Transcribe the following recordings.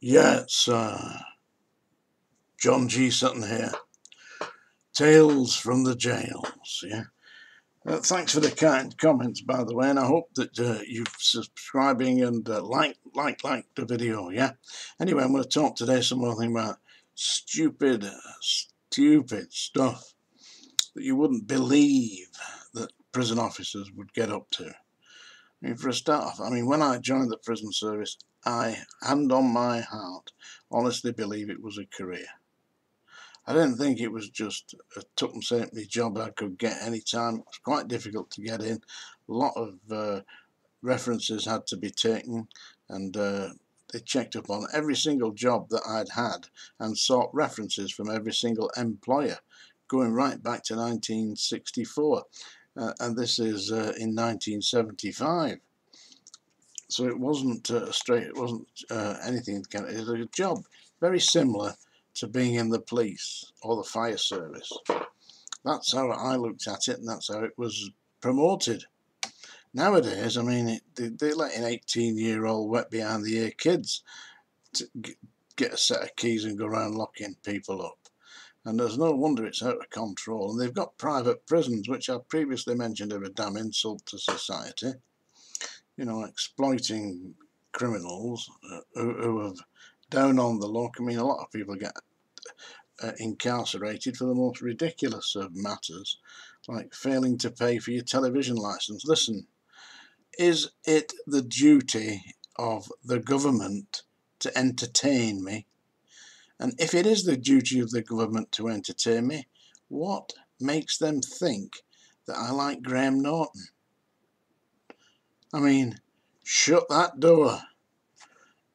Yeah, it's John G. Sutton here. Tales from the Jails, yeah. Thanks for the kind comments, by the way, and I hope that you're subscribing and like the video, yeah. Anyway, I'm going to talk today some more thing about stupid stuff that you wouldn't believe that prison officers would get up to. I mean, for a start off, when I joined the prison service, I, hand on my heart, honestly believe it was a career. I didn't think it was just a tuppence halfpenny job I could get any time. It was quite difficult to get in. A lot of references had to be taken, and they checked up on every single job that I'd had and sought references from every single employer, going right back to 1964, and this is in 1975. So it wasn't it wasn't anything. It was a job very similar to being in the police or the fire service. That's how I looked at it, and that's how it was promoted. Nowadays, they're letting 18-year-old wet behind the ear kids to get a set of keys and go around locking people up. And there's no wonder it's out of control. And they've got private prisons, which I previously mentioned are a damn insult to society. You know, exploiting criminals who have down on the luck. A lot of people get incarcerated for the most ridiculous of matters, like failing to pay for your television license. Listen, is it the duty of the government to entertain me? And if it is the duty of the government to entertain me, what makes them think that I like Graham Norton? Shut that door.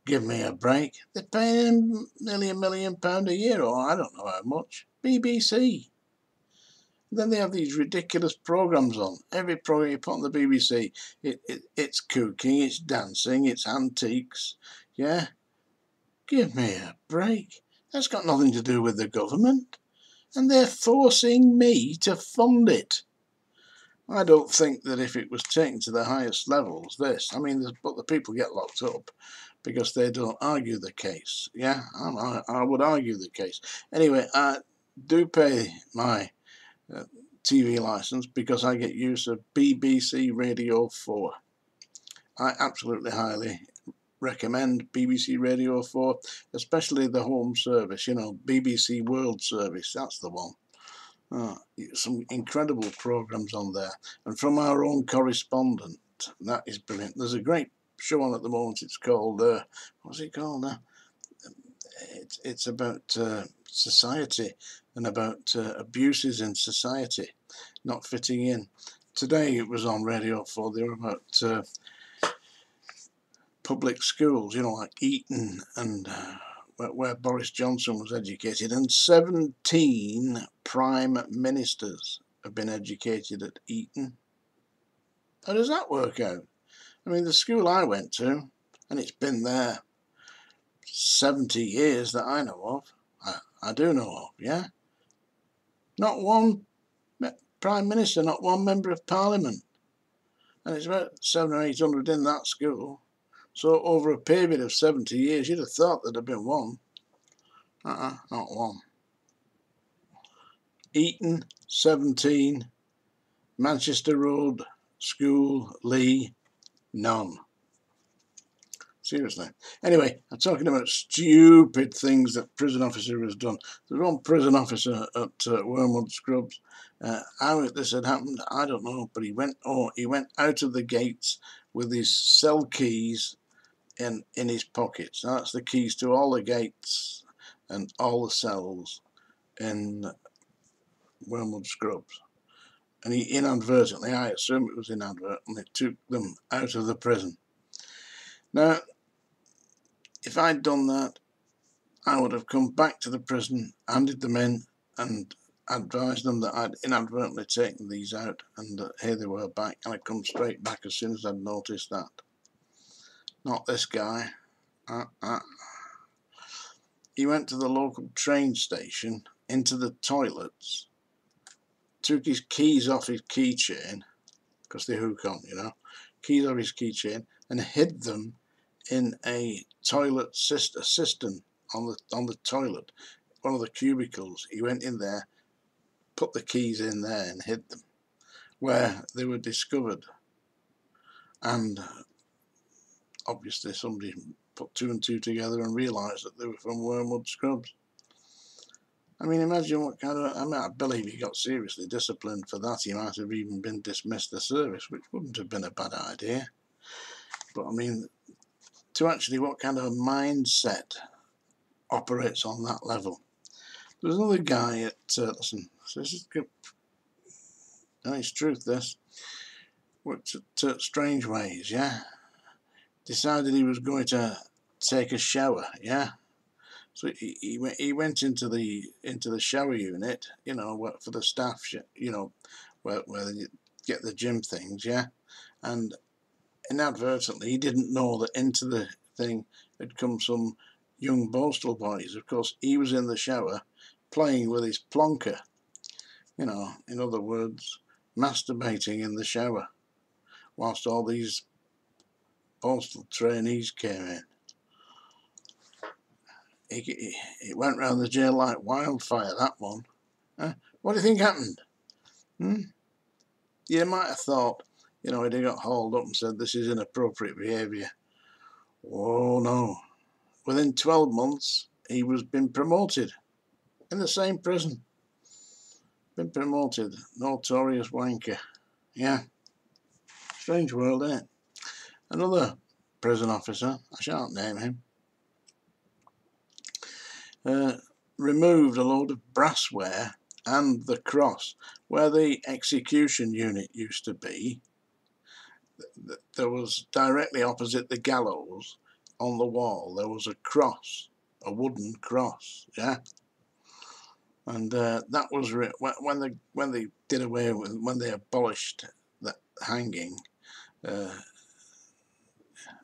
Give me a break. They're paying him nearly £1 million a year, or I don't know how much. BBC. Then they have these ridiculous programs on. Every program you put on the BBC, it's cooking, it's dancing, it's antiques. Yeah? Give me a break. That's got nothing to do with the government. And they're forcing me to fund it. I don't think that if it was taken to the highest levels, but the people get locked up because they don't argue the case. Yeah, I would argue the case. Anyway, I do pay my TV license because I get use of BBC Radio 4. I absolutely highly recommend BBC Radio 4, especially the home service, BBC World Service, that's the one. Some incredible programs on there, and from our own correspondent. That is brilliant. There's a great show on at the moment. It's called what's it called now? It's about society and about abuses in society, not fitting in. Today it was on Radio 4. They were about public schools, like Eton and where Boris Johnson was educated, and 17 prime ministers have been educated at Eton. How does that work out? The school I went to, and it's been there 70 years that I know of, I do know of, yeah? Not one prime minister, not one member of parliament. And it's about 700 or 800 in that school. So over a period of 70 years, you'd have thought there'd have been one. Not one. Eton, 17. Manchester Road School, Lee, none. Seriously. Anyway, I'm talking about stupid things that prison officer has done. There's one prison officer at Wormwood Scrubs. How this had happened, I don't know, but he went out of the gates with his cell keys in his pockets. Now, that's the keys to all the gates and all the cells in Wormwood Scrubs. And he inadvertently, I assume it was inadvertently, took them out of the prison. Now, if I'd done that, I would have come back to the prison, handed them in, and advised them that I'd inadvertently taken these out, and here they were back, and I'd come straight back as soon as I'd noticed that. Not this guy. He went to the local train station, into the toilets, took his keys off his keychain, because they hook on, keys off his keychain, and hid them in a toilet cistern on the toilet, one of the cubicles. He went in there, put the keys in there and hid them, where they were discovered. And obviously somebody put 2 and 2 together and realised that they were from Wormwood Scrubs. I mean, imagine what kind of... I believe he got seriously disciplined for that. He might have even been dismissed the service, which wouldn't have been a bad idea. But I mean, to actually what kind of a mindset operates on that level. There's another guy at... listen, this is good. It's truth, this. Worked at Strange Ways, yeah? Decided he was going to take a shower, yeah? So he went into the shower unit, you know, for the staff, you know, where they get the gym things, yeah. And inadvertently, he didn't know that into the thing had come some young postal boys. Of course, he was in the shower playing with his plonker, you know, in other words, masturbating in the shower, whilst all these postal trainees came in. It went round the jail like wildfire, that one. What do you think happened? You might have thought, you know, he'd got hauled up and said, this is inappropriate behaviour. Oh no. Within 12 months, he was been promoted in the same prison. Been promoted. Notorious wanker. Yeah. Strange world, isn't it? Another prison officer, I shan't name him, removed a load of brassware and the cross where the execution unit used to be. There was directly opposite the gallows on the wall, there was a cross, a wooden cross, yeah. And that was when they did away with, when they abolished that hanging,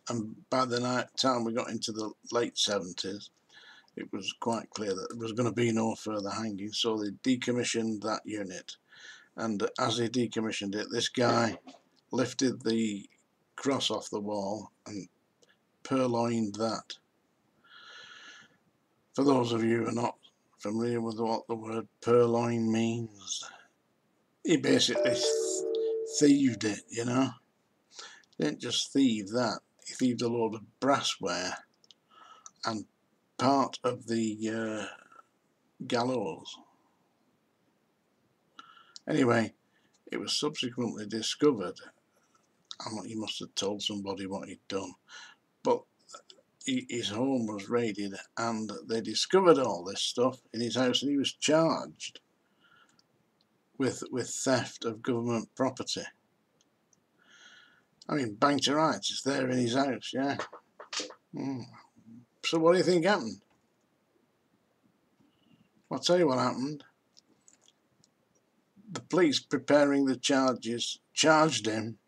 and by the time we got into the late 70s, it was quite clear that there was going to be no further hanging, so they decommissioned that unit. And as they decommissioned it, this guy lifted the cross off the wall and purloined that. For those of you who are not familiar with what the word purloin means, he basically thieved it, you know. He didn't just thieve that, he thieved a load of brassware and part of the gallows. Anyway, it was subsequently discovered, and he must have told somebody what he'd done, but his home was raided and they discovered all this stuff in his house, and he was charged with theft of government property. I mean, bang to rights, it's there in his house, yeah. So what do you think happened? I'll tell you what happened. The police preparing the charges charged him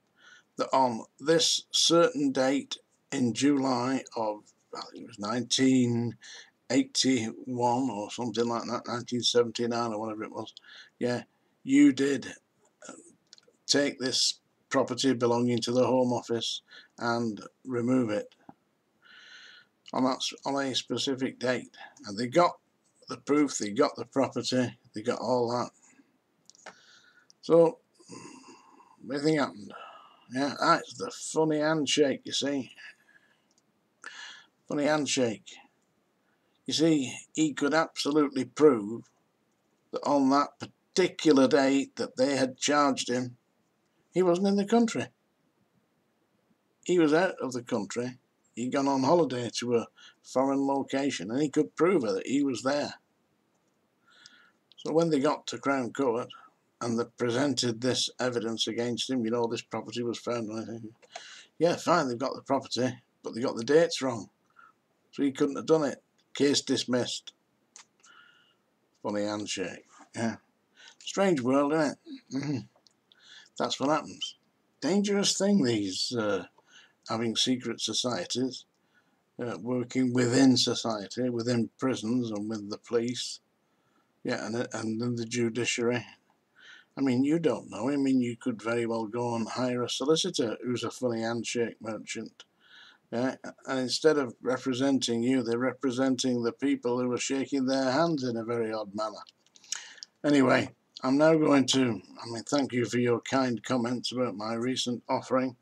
that on this certain date in July of, well, it was 1981 or something like that, 1979 or whatever it was, yeah, you did take this property belonging to the Home Office and remove it on a specific date. And they got the proof, they got the property, they got all that. So, what do you think happened? Yeah, that's the funny handshake, you see. Funny handshake. You see, he could absolutely prove that on that particular date that they had charged him, he wasn't in the country. He was out of the country. He'd gone on holiday to a foreign location, and he could prove that he was there. So when they got to Crown Court and they presented this evidence against him, you know, this property was found, and I think, yeah, fine, they've got the property, but they got the dates wrong, so he couldn't have done it. Case dismissed. Funny handshake. Yeah. Strange world, isn't it? That's what happens. Dangerous thing, these having secret societies, working within society, within prisons and with the police, yeah, and then the judiciary. I mean, you don't know. I mean, you could very well go and hire a solicitor who's a funny handshake merchant. Yeah, and instead of representing you, they're representing the people who are shaking their hands in a very odd manner. Anyway, I'm now going to, thank you for your kind comments about my recent offering.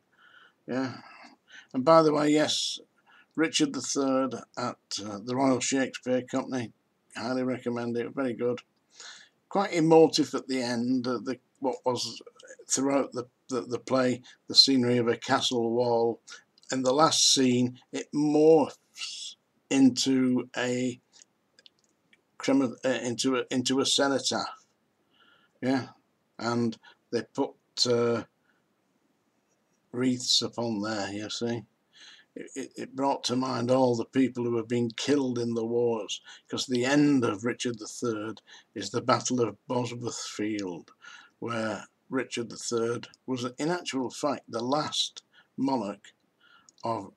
Yeah, and by the way, yes, Richard III at the Royal Shakespeare Company, highly recommend it, very good. Quite emotive at the end, what was throughout the play, the scenery of a castle wall. In the last scene, it morphs into a cenotaph. Yeah, and they put wreaths upon there. You see, it brought to mind all the people who have been killed in the wars, because the end of Richard III is the Battle of Bosworth Field, where Richard III was, in actual fact, the last monarch of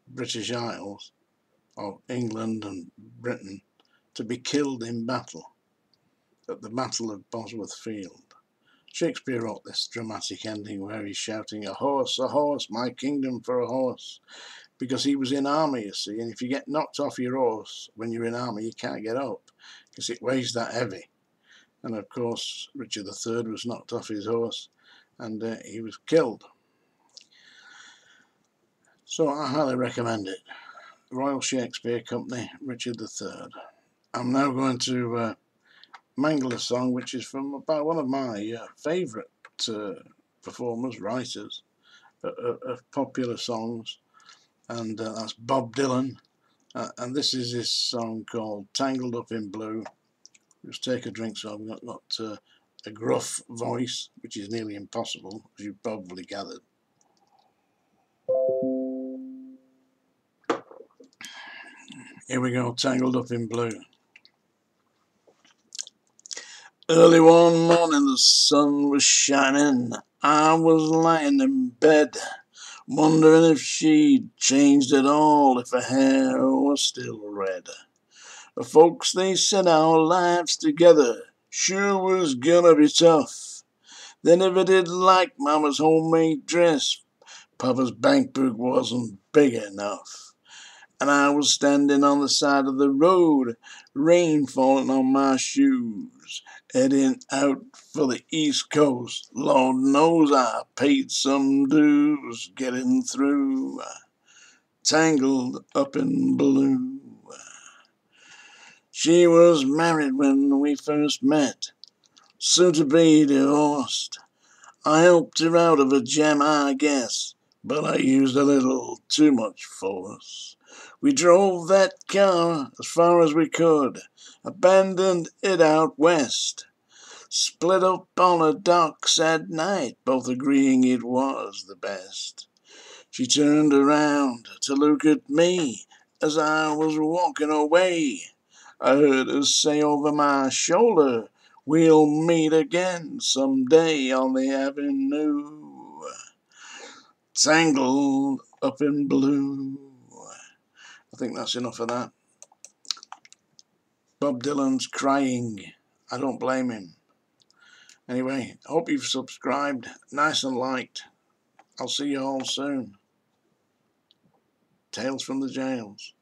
British Isles, of England and Britain, to be killed in battle at the Battle of Bosworth Field. Shakespeare wrote this dramatic ending where he's shouting, a horse, my kingdom for a horse," because he was in army, you see, and if you get knocked off your horse when you're in army, you can't get up because it weighs that heavy. And of course, Richard III was knocked off his horse and he was killed. So I highly recommend it. Royal Shakespeare Company, Richard III. I'm now going to mangle a song which is from by one of my favourite performers, writers of popular songs, and that's Bob Dylan. And this is his song called Tangled Up in Blue. Just take a drink, so I've got a gruff voice, which is nearly impossible, as you've probably gathered. Here we go, Tangled Up in Blue. Early one morning the sun was shining. I was lying in bed, wondering if she'd changed at all, if her hair was still red. The folks, they said our lives together sure was gonna be tough. They never did like Mama's homemade dress. Papa's bank book wasn't big enough. And I was standing on the side of the road, rain falling on my shoes, heading out for the East Coast. Lord knows I paid some dues getting through. Tangled up in blue. She was married when we first met, soon to be divorced. I helped her out of a jam, I guess, but I used a little too much force. We drove that car as far as we could, abandoned it out west, split up on a dark, sad night, both agreeing it was the best. She turned around to look at me as I was walking away. I heard her say over my shoulder, we'll meet again someday on the avenue. Tangled up in blue. I think that's enough of that. Bob Dylan's crying. I don't blame him. Anyway, I hope you've subscribed. Nice and liked. I'll see you all soon. Tales from the Jails.